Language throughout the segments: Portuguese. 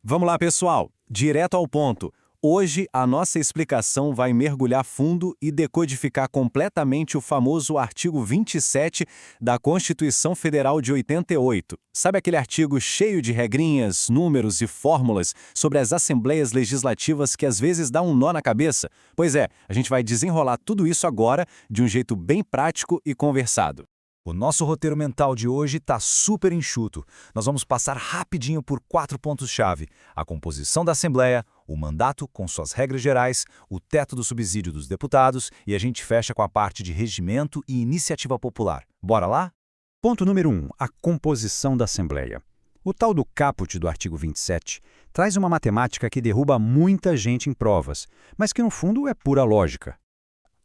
Vamos lá, pessoal. Direto ao ponto. Hoje, a nossa explicação vai mergulhar fundo e decodificar completamente o famoso artigo 27 da Constituição Federal de 88. Sabe aquele artigo cheio de regrinhas, números e fórmulas sobre as assembleias legislativas que às vezes dá um nó na cabeça? Pois é, a gente vai desenrolar tudo isso agora de um jeito bem prático e conversado. O nosso roteiro mental de hoje está super enxuto. Nós vamos passar rapidinho por 4 pontos-chave: a composição da Assembleia, o mandato com suas regras gerais, o teto do subsídio dos deputados e a gente fecha com a parte de regimento e iniciativa popular. Bora lá? Ponto número 1. A composição da Assembleia. O tal do caput do artigo 27 traz uma matemática que derruba muita gente em provas, mas que no fundo é pura lógica.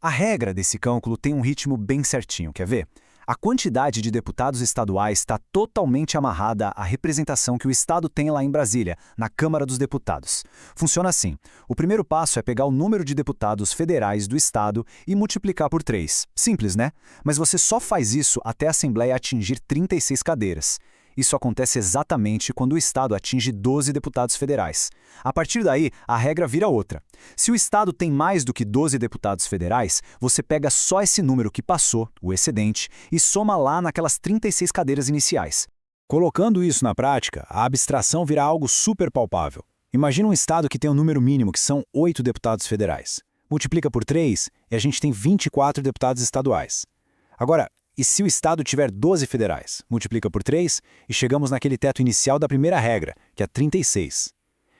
A regra desse cálculo tem um ritmo bem certinho, quer ver? A quantidade de deputados estaduais está totalmente amarrada à representação que o Estado tem lá em Brasília, na Câmara dos Deputados. Funciona assim: o primeiro passo é pegar o número de deputados federais do Estado e multiplicar por 3. Simples, né? Mas você só faz isso até a Assembleia atingir 36 cadeiras. Isso acontece exatamente quando o Estado atinge 12 deputados federais. A partir daí, a regra vira outra. Se o Estado tem mais do que 12 deputados federais, você pega só esse número que passou, o excedente, e soma lá naquelas 36 cadeiras iniciais. Colocando isso na prática, a abstração vira algo super palpável. Imagina um Estado que tem um número mínimo, que são 8 deputados federais. Multiplica por 3 e a gente tem 24 deputados estaduais. Agora, e se o Estado tiver 12 federais? Multiplica por 3 e chegamos naquele teto inicial da primeira regra, que é 36.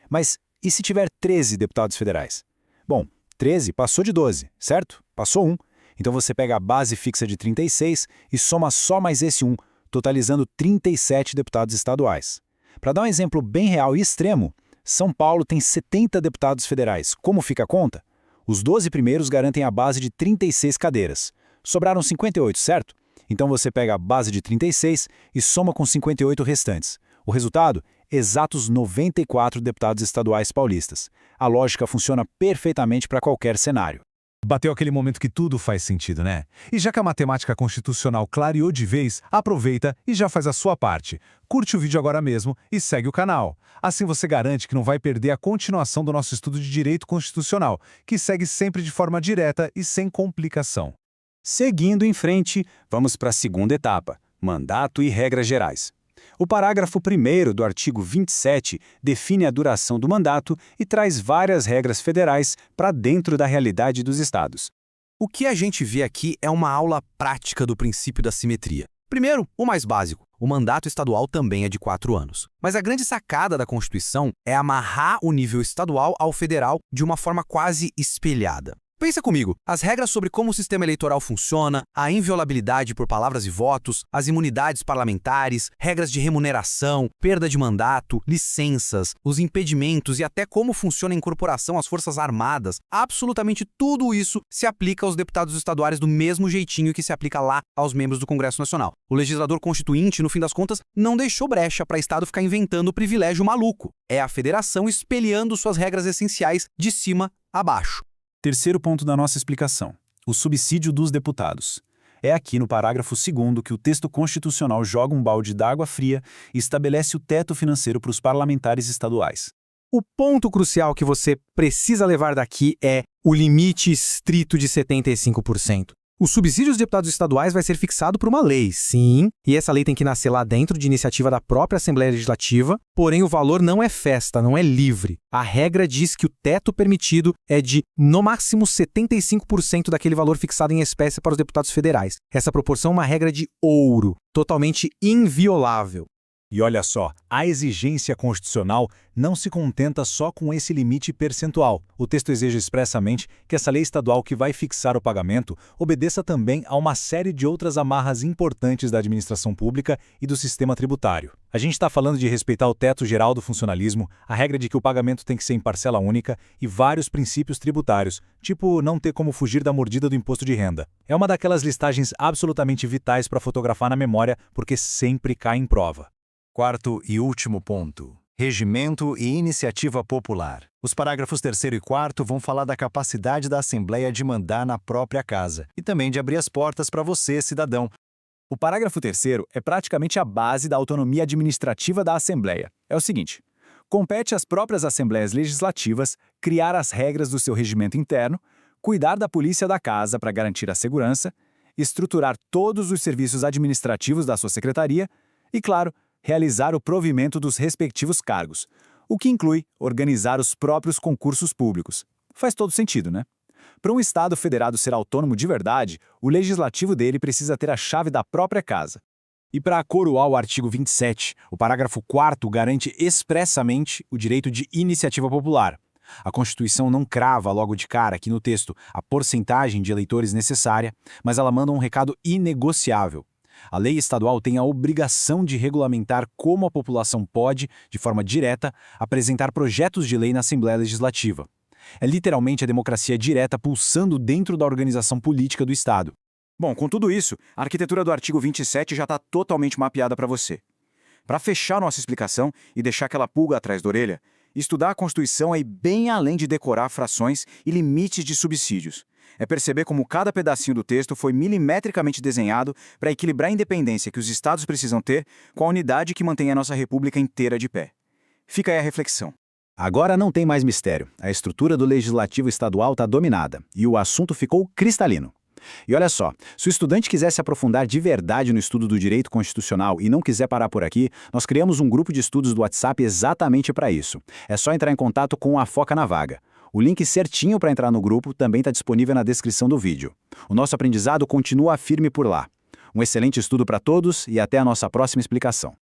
Mas e se tiver 13 deputados federais? Bom, 13 passou de 12, certo? Passou 1. Então você pega a base fixa de 36 e soma só mais esse 1, totalizando 37 deputados estaduais. Para dar um exemplo bem real e extremo, São Paulo tem 70 deputados federais. Como fica a conta? Os 12 primeiros garantem a base de 36 cadeiras. Sobraram 58, certo? Então você pega a base de 36 e soma com 58 restantes. O resultado? Exatos 94 deputados estaduais paulistas. A lógica funciona perfeitamente para qualquer cenário. Bateu aquele momento que tudo faz sentido, né? E já que a matemática constitucional clareou de vez, aproveita e já faz a sua parte. Curte o vídeo agora mesmo e segue o canal. Assim você garante que não vai perder a continuação do nosso estudo de direito constitucional, que segue sempre de forma direta e sem complicação. Seguindo em frente, vamos para a segunda etapa: mandato e regras gerais. O parágrafo 1º do artigo 27 define a duração do mandato e traz várias regras federais para dentro da realidade dos estados. O que a gente vê aqui é uma aula prática do princípio da simetria. Primeiro, o mais básico: o mandato estadual também é de 4 anos. Mas a grande sacada da Constituição é amarrar o nível estadual ao federal de uma forma quase espelhada. Pensa comigo, as regras sobre como o sistema eleitoral funciona, a inviolabilidade por palavras e votos, as imunidades parlamentares, regras de remuneração, perda de mandato, licenças, os impedimentos e até como funciona a incorporação às Forças Armadas, absolutamente tudo isso se aplica aos deputados estaduais do mesmo jeitinho que se aplica lá aos membros do Congresso Nacional. O legislador constituinte, no fim das contas, não deixou brecha para o Estado ficar inventando privilégio maluco. É a federação espelhando suas regras essenciais de cima a baixo. Terceiro ponto da nossa explicação: o subsídio dos deputados. É aqui no parágrafo 2º que o texto constitucional joga um balde d'água fria e estabelece o teto financeiro para os parlamentares estaduais. O ponto crucial que você precisa levar daqui é o limite estrito de 75%. O subsídio dos deputados estaduais vai ser fixado por uma lei, sim, e essa lei tem que nascer lá dentro de iniciativa da própria Assembleia Legislativa, porém o valor não é festa, não é livre. A regra diz que o teto permitido é de, no máximo, 75% daquele valor fixado em espécie para os deputados federais. Essa proporção é uma regra de ouro, totalmente inviolável. E olha só, a exigência constitucional não se contenta só com esse limite percentual. O texto exige expressamente que essa lei estadual que vai fixar o pagamento obedeça também a uma série de outras amarras importantes da administração pública e do sistema tributário. A gente está falando de respeitar o teto geral do funcionalismo, a regra de que o pagamento tem que ser em parcela única e vários princípios tributários, tipo não ter como fugir da mordida do imposto de renda. É uma daquelas listagens absolutamente vitais para fotografar na memória, porque sempre cai em prova. Quarto e último ponto: regimento e iniciativa popular. Os parágrafos 3º e 4º vão falar da capacidade da Assembleia de mandar na própria casa e também de abrir as portas para você, cidadão. O parágrafo 3º é praticamente a base da autonomia administrativa da Assembleia. É o seguinte: Compete às próprias assembleias legislativas criar as regras do seu regimento interno, cuidar da polícia da casa para garantir a segurança, estruturar todos os serviços administrativos da sua secretaria e, claro, realizar o provimento dos respectivos cargos, o que inclui organizar os próprios concursos públicos. Faz todo sentido, né? Para um Estado federado ser autônomo de verdade, o legislativo dele precisa ter a chave da própria casa. E para coroar o artigo 27, o parágrafo 4º garante expressamente o direito de iniciativa popular. A Constituição não crava logo de cara aqui no texto a porcentagem de eleitores necessária, mas ela manda um recado inegociável. A lei estadual tem a obrigação de regulamentar como a população pode, de forma direta, apresentar projetos de lei na Assembleia Legislativa. É literalmente a democracia direta pulsando dentro da organização política do Estado. Bom, com tudo isso, a arquitetura do artigo 27 já está totalmente mapeada para você. Para fechar nossa explicação e deixar aquela pulga atrás da orelha, estudar a Constituição é ir bem além de decorar frações e limites de subsídios. É perceber como cada pedacinho do texto foi milimetricamente desenhado para equilibrar a independência que os estados precisam ter com a unidade que mantém a nossa república inteira de pé. Fica aí a reflexão. Agora não tem mais mistério. A estrutura do legislativo estadual está dominada e o assunto ficou cristalino. E olha só, se o estudante quiser se aprofundar de verdade no estudo do direito constitucional e não quiser parar por aqui, nós criamos um grupo de estudos do WhatsApp exatamente para isso. É só entrar em contato com a Foca na Vaga. O link certinho para entrar no grupo também está disponível na descrição do vídeo. O nosso aprendizado continua firme por lá. Um excelente estudo para todos e até a nossa próxima explicação.